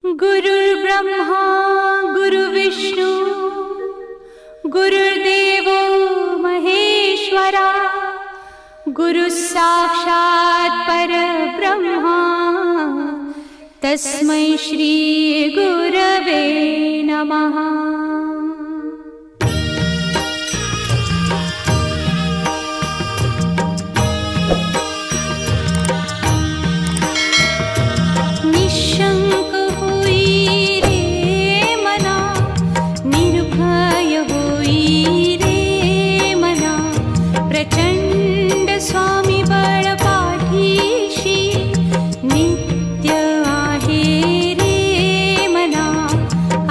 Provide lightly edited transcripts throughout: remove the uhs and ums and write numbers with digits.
गुरुर्ब्रह्मा गुरुर्विष्णू गुरुर्देवो महेश्वरा गुरुः साक्षात् परब्रह्मा तस्मै श्री गुरवे नमः। निशंक होई रे मना, निर्भय होई रे मना, प्रचंड स्वामी बळ पाठीशी नित्य आहे रे मना।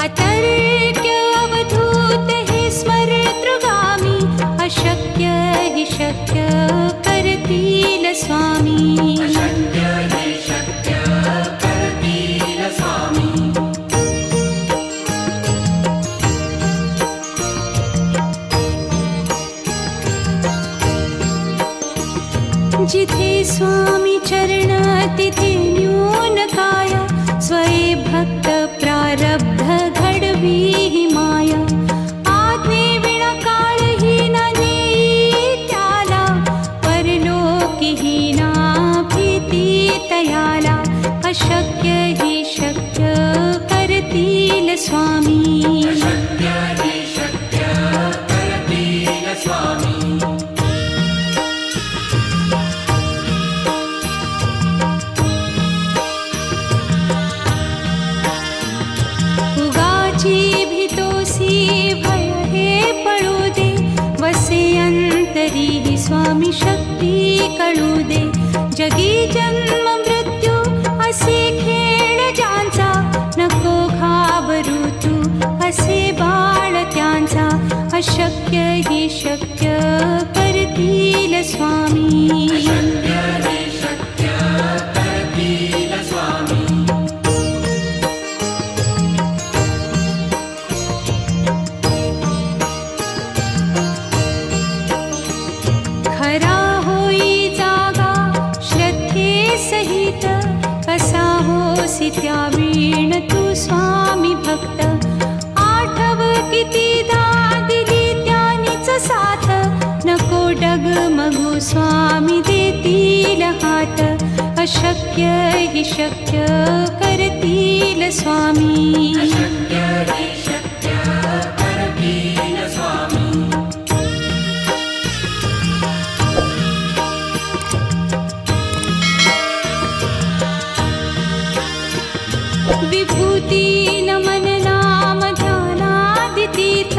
अतर्क्य अवधूत हे स्मरतृगामी, अशक्य हि शक्य करतील स्वामी। जिथे स्वामी चरण तिथे न्यून काया, स्वये भक्त प्रारब्ध घडवी ही माया। आज्ञे विना काळही न नेई त्याला, परलोकी ही ना भीती तयाला। अशक्य ही शक्य करतील स्वामी। भय हे पळू दे, वसे अंतरी ही स्वामी शक्ती कळू दे। जगी जन्म मृत्यू असे खेळ ज्यांचा, नको घाबरू तू असे बाळ त्यांचा। अशक्य ही शक्य करतील स्वामी। खरा होई जागा श्रद्धे सहित, कसा होसी त्या वीण तू स्वामी भक्त। आठव कितीदा दिली त्यानीच साथ, नको डगमगू स्वामी देतील हात। अशक्य हि शक्य करतील स्वामी। विभूती नमन नाम ध्यानादितीर्थ,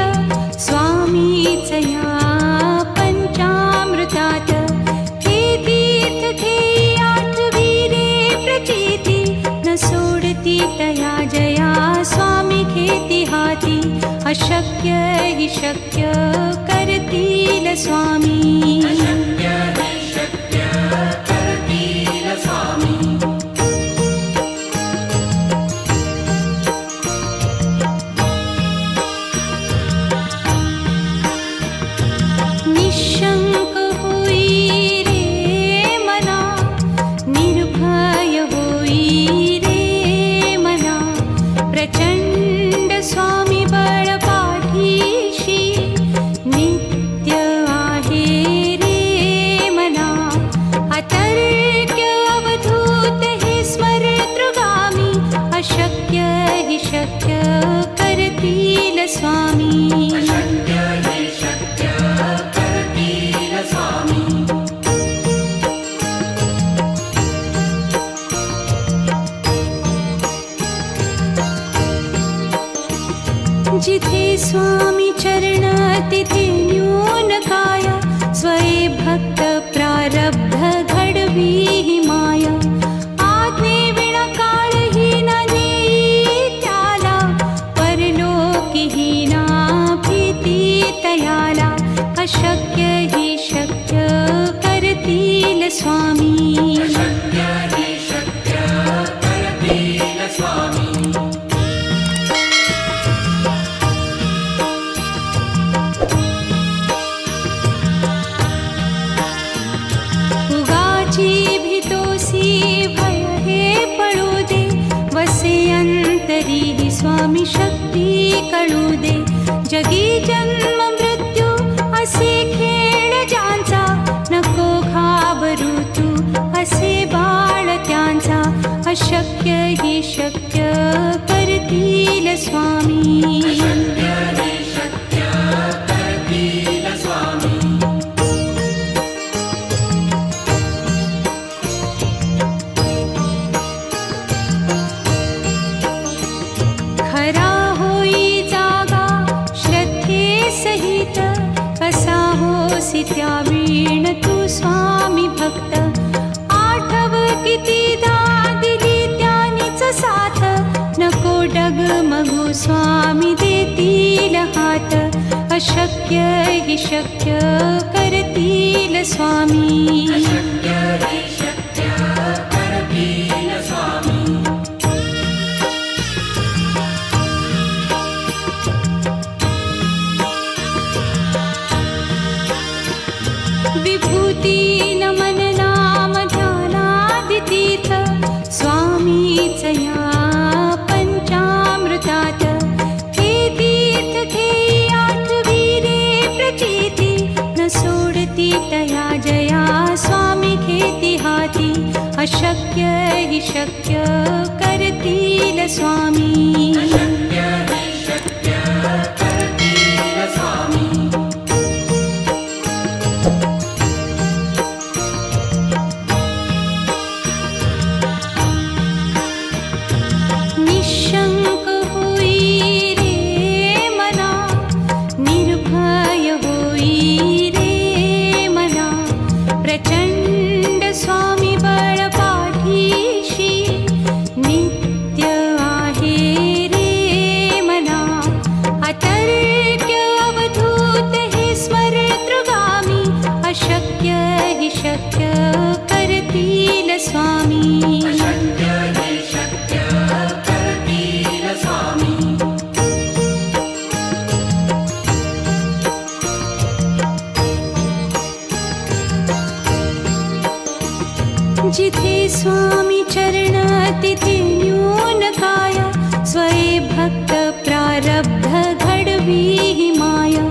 स्वामीच या पंचामृतात। हे तीर्थ घेई आठवी रे प्रचिती, न सोडती तया जया स्वामी घेती हाती। अशक्य हि शक्य करतील स्वामी। निशंक होई रे मना, निर्भय होई रे मना, प्रचंड स्वामी बळ पाठीशी नित्य आहे रे मना। अतर्क्य अवधूत हे स्मरतृगामी, अशक्य हि शक्य करतील स्वामी। जिथे स्वामी चरण तिथे न्यून काया, स्वये भक्त प्रारब्ध घडवी ही माया। आज्ञे विना काळही न नेई त्याला, परलोकी ही ना भीती तयाला। अशक्य ही शक्य करतील स्वामी। भय हे पळू दे, वसे अंत तरीही स्वामी शक्ती कळू दे. जगी जन्म मृत्यू असे खेळ ज्यांचा, नको घाबरू तू असे बाळ त्यांचा. अशक्य ही शक्य करतील स्वामी. खरा होई जागा श्रद्धे सहित, कसा होसी त्या वीण तू स्वामी भक्त. आठव कितीदा दिली त्यानीच साथ, नको डगमगू स्वामी देतील हात. अशक्य ही शक्य करतील स्वामी. विभूती नमन नाम ध्यानादितीर्थ, स्वामीच या पंचामृतात. हे तीर्थ घेई आठवी रे प्रचिती, न सोडती तया जया स्वामी घेती हाती. अशक्य ही शक्य करतील स्वामी. निशंक होई रे मना, निर्भय होई रे मना. प्रचंड स्वामी बळ पाठीशी, नित्य आहे रे मना. अतर्क्य अवधूत हे स्मरतृगामी, अशक्य हि शक्य करतील स्वामी. जिथे स्वामी चरण तिथे न्यून काया, स्वये भक्त प्रारब्ध घडवी ही माया.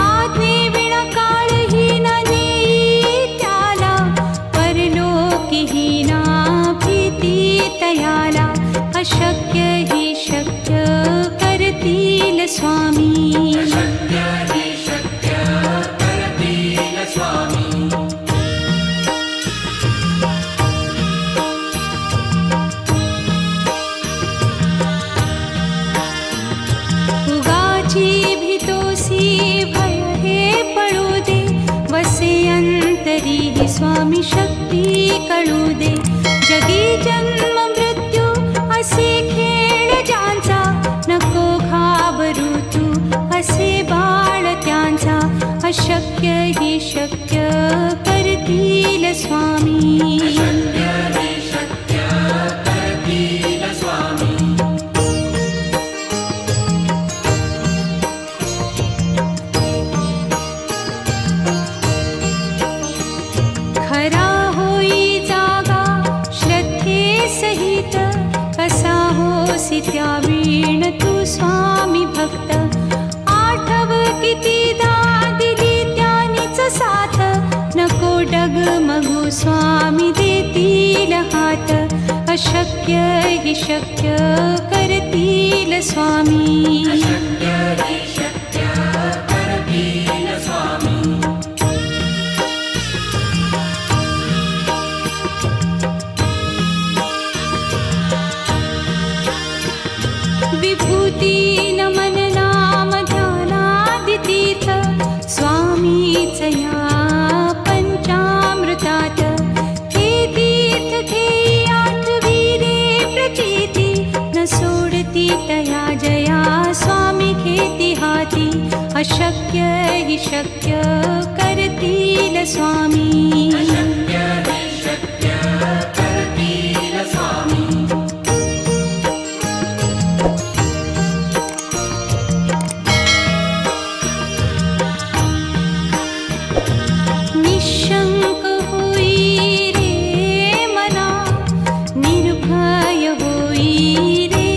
आज्ञे विना काळही न नेई त्याला, परलोकी ही ना भीती तयाला. अशक्य ही शक्य करतील स्वामी. भीतोसी भय हे पळू दे, वसे अंतरी ही स्वामी शक्ती कळू दे. जगी जन्म मृत्यू असे खेळ ज्यांचा, नको घाबरू तू असे बाळ त्यांचा. अशक्य ही शक्य करतील स्वामी. खरा होई जागा श्रद्धे सहित, कसा होसी त्या वीण तू स्वामी भक्त. आठव कितीदा दिली त्यानीच साथ, नको डगमगू स्वामी देतील हात. अशक्य हि शक्य करतील स्वामी. विभूती नमन नाम ध्यानादितीर्थ, स्वामीच या पंचामृतात. हे तीर्थ घेई आठवी रे प्रचिती, न सोडती तया जया स्वामी घेती हाती. अशक्य हि शक्य करतील स्वामी. निशंक होई रे मना, निर्भय होई रे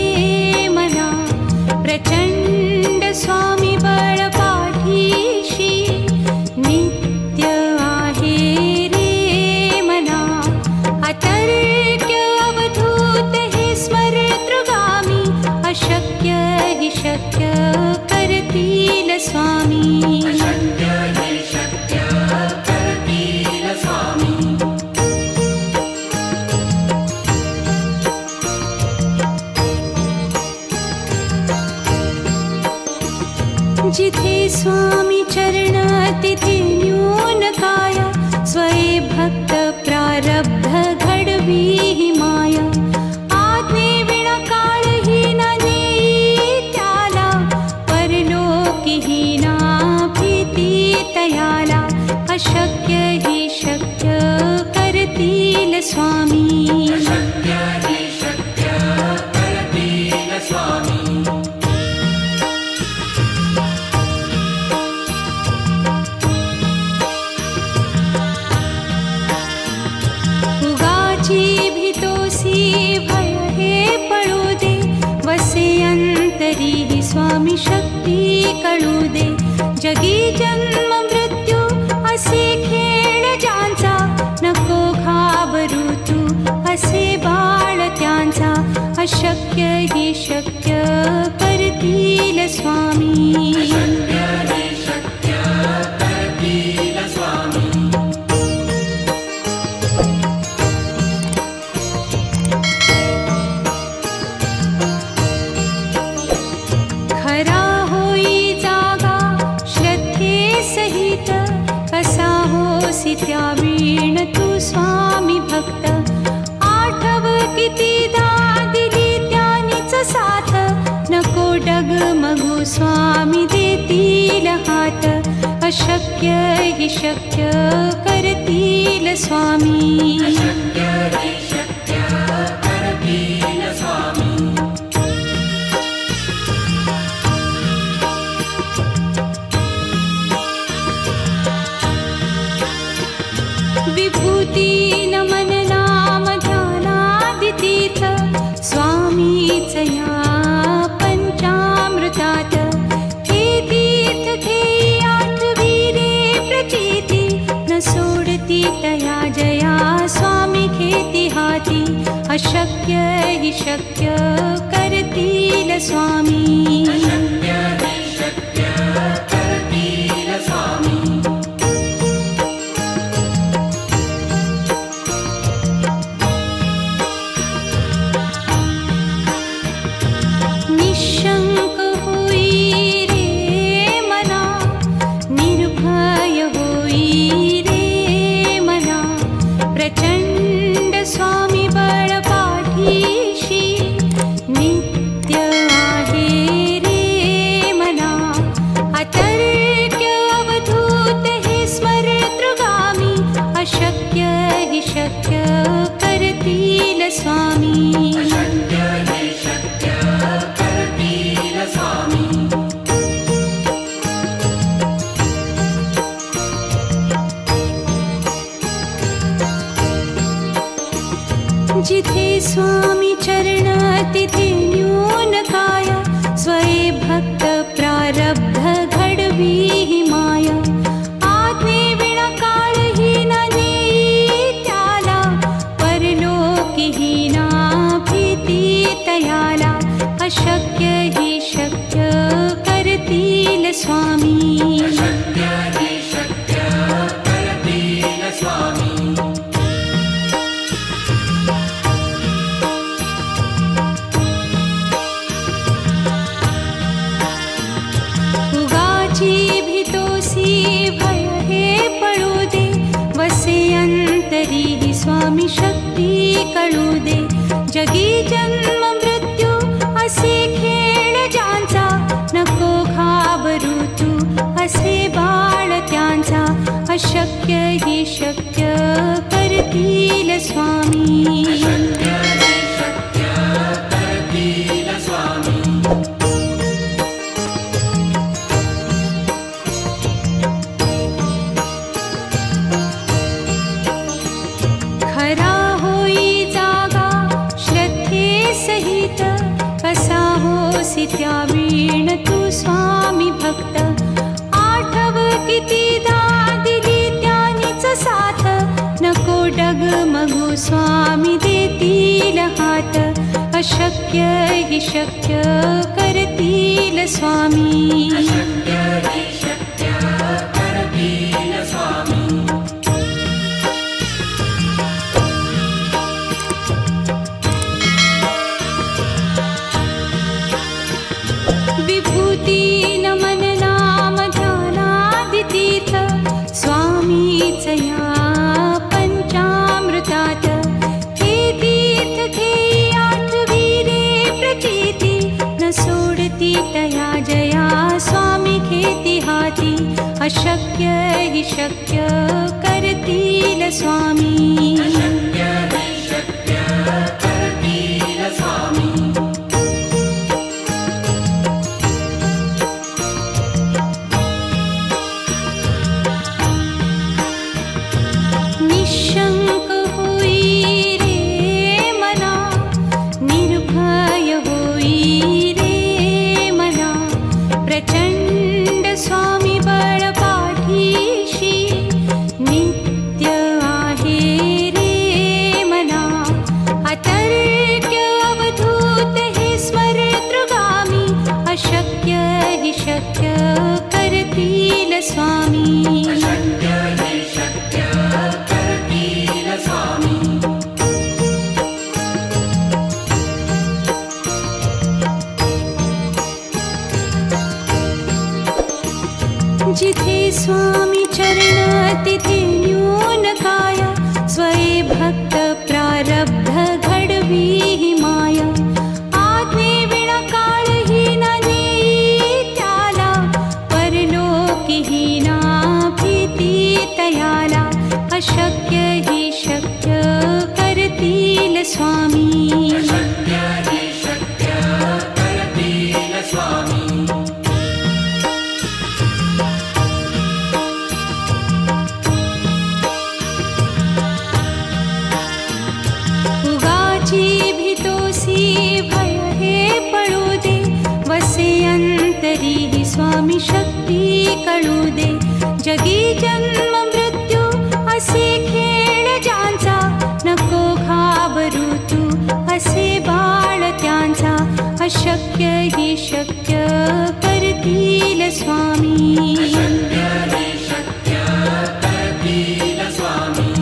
स्वामी अशक्य हे शक्य करतील स्वामी जिथे स्वामी चरण तिथे न्यून काय स्वये भक्त प्रारब्ध घडवी ही माया आज्ञे विना काळही न नेई त्याला परलोकीही ना भीती तयाला अशक्य ही शक्य करतील स्वामी अशक्य हे शक्य करतील स्वामी उगाची भीतोसी भय हे पळू दे वसे अंतरी ही स्वामी शक्ती कळू दे जगी जन्म मृत्यू असे खेळ ज्यांचा नको घाबरू तू असे बाळ त्यांचा अशक्य ही शक्य करतील स्वामी अशक्य हे शक्य करतील स्वामी खरा होई जागा श्रद्धे सहित कसा होसी त्या वीण तू स्वामी भक्त आठव कितीदा दिली त्यानीच साथ नको डगमगू स्वामी देतील हात अशक्य ही शक्य करतील स्वामी अशक्य हे शक्य करतील स्वामी विभूती नमन नाम ध्यानादितीर्थ स्वामीच या पंचामृतात हे तीर्थ घेई आठवी रे प्रचिती न सोडती तया जया स्वामी घेती हाती अशक्य ही शक्य करतील स्वामी अशक्य हे शक्य करतील स्वामी निशंक होई रे मना निर्भय होई रे मना प्रचंड स्वामी बळ पाठीशी नित्य आहे रे मना अतर्क्य अवधूत हे स्मरतृगामी अशक्य ही शक्य करतील स्वामी अशक्य हे शक्य करतील स्वामी जिथे स्वामी चरण तिथे न्यून काय स्वये भक्त प्रारब्ध घडवी ही माया आज्ञे विना काळही न नेई त्याला परलोकीही ना भीती तयाला अशक्य ही शक्य करतील स्वामी अशक्य हे शक्य करतील स्वामी उगाची भीतोसी भय हे पळू दे वसे अंतरी ही स्वामी शक्ती कळू दे जगी जन्म मृत्यू असे खेळ ज्यांचा नको घाबरू तू असे बाळ त्यांचा अशक्य ही शक्य करतील स्वामी अशक्य हे शक्य करतील स्वामी खरा होई जागा श्रद्धे सहित कसा होसी त्या वीण तू स्वामी भक्त आठव कितीदा दिली त्यानीच साथ नको डगमगू स्वामी देतील हात अशक्य ही शक्य कर करतील स्वामी. अशक्य हि शक्य करतील स्वामी. विभूती नमन नाम ध्यानादितीर्थ स्वामीच या पंचामृतात. हे तीर्थ घेई आठविरे प्रचिती, न सोडती तया जया स्वामी घेती हाती. अशक्य हि शक्य करतील स्वामी. अशक्य हि शक्य करतील स्वामी. निशंक होई रे मना, निर्भय होई रे मना. प्रचंड स्वामी बळ पाठीशी, नित्य आहे रे मना. अतर्क्य अवधूत हे स्मरतृगामी. अशक्य हि शक्य करतील स्वामी. अशक्य हि शक्य करतील स्वामी. जिथे स्वामी चरण तिथे न्यून काय. स्वये भक्त प्रारब्ध घडवी ही माया. आज्ञे विना काळही न नेई त्याला. परलोकीही ना भीती तयाला. अशक्य हि शक्य करतील स्वामी. अशक्य हि शक्य करतील स्वामी. उगाची भीतोसी भय हे पळू दे. वसे अंतरी ही स्वामी शक्ती कळू दे. जगी जन्म मृत्यू असे खेळ ज्यांचा. नको घाबरू तू असे बाळ त्यांचा. अशक्य हि शक्य करतील स्वामी. अशक्य हि शक्य करतील स्वामी.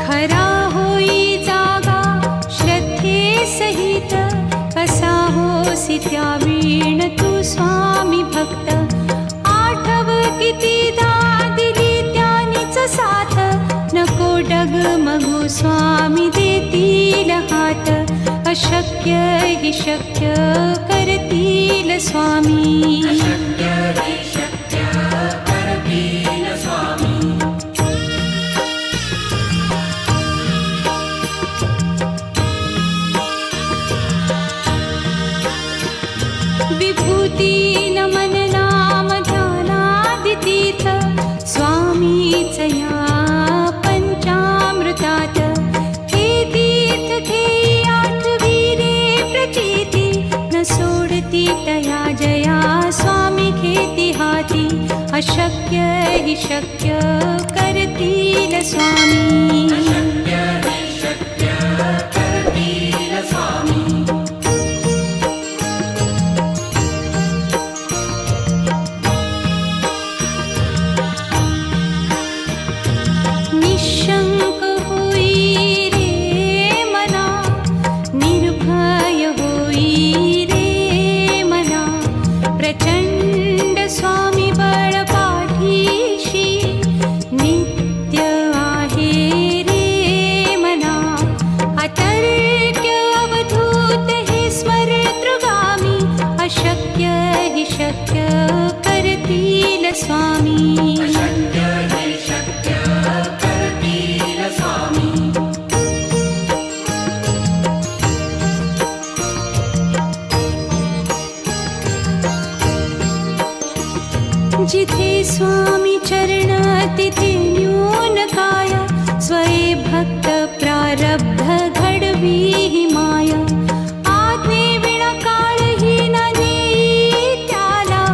खरा होई जागा श्रद्धे सहित. कसा होसी त्या वीण तू स्वामी भक्त. आठव कितीदा दिली त्यानीच साथ. नको डगमगू स्वामी देतील हात. अशक्य हि शक्य करतील स्वामी. अशक्य हि शक्य करतील स्वामी. विभूती नमन नाम ध्यानादितीर्थ स्वामीच या पंचामृतात. हे तीर्थ घेई आठविरे प्रचिती, न सोडती तया जया स्वामी घेती हाती. अशक्य हि शक्य करतील स्वामी. अशक्य हि शक्य करतील स्वामी. निशंक होई रे मना, निर्भय होई रे मना. प्रचंड स्वामी बळ पाठीशी, नित्य आहे रे मना. अतर्क्य अवधूत हे स्मरतृगामी. अशक्य हि शक्य करतील स्वामी. अशक्य हि शक्य करतील स्वामी. जिथे स्वामी चरण तिथे न्यून काय. स्वये भक्त प्रारब्ध घडवी ही माया. आज्ञे विना काळही न नेई त्याला.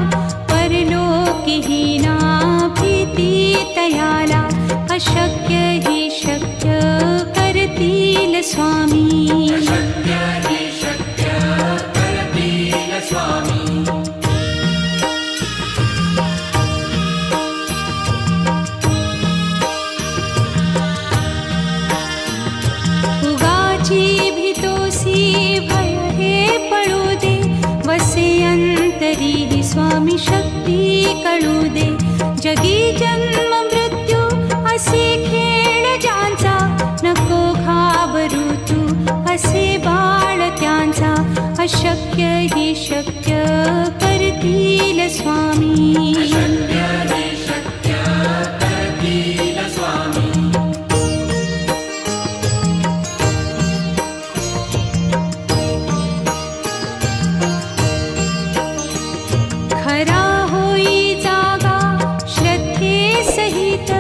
परलोकीही ना भीती तयाला. टळू दे. जगी जन्म मृत्यू असे खेळ ज्यांचा, नको घाबरू तू असे बाळ त्यांचा. अशक्य ही शक्य करतील स्वामी. शक्य हे शक्य करतील स्वामी. खरा होई जागा श्रद्धे सहित,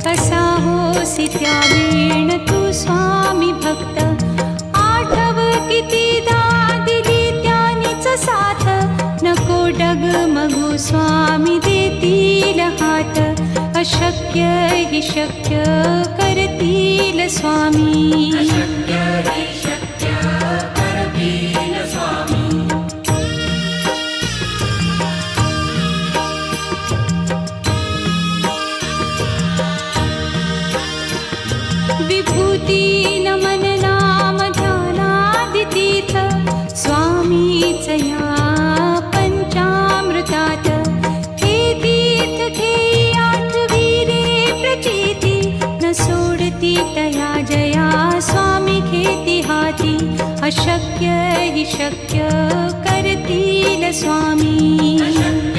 कसा होसी त्या वेण तू स्वामी भक्त. आठव कितीदा दिली त्यानीच साथ, नको डगमगू स्वामी देतील हात. अशक्य ही शक्य करतील स्वामी. शक्य हे शक्य करतील स्वामी. विभूती नमन नाम ध्यानादितीर्थ, स्वामीच या पंचामृतात. हे तीर्थ घेई आठवी रे प्रचिती, न सोडती तया जया स्वामी घेती हाती. अशक्य ही शक्य करतील स्वामी. शक्य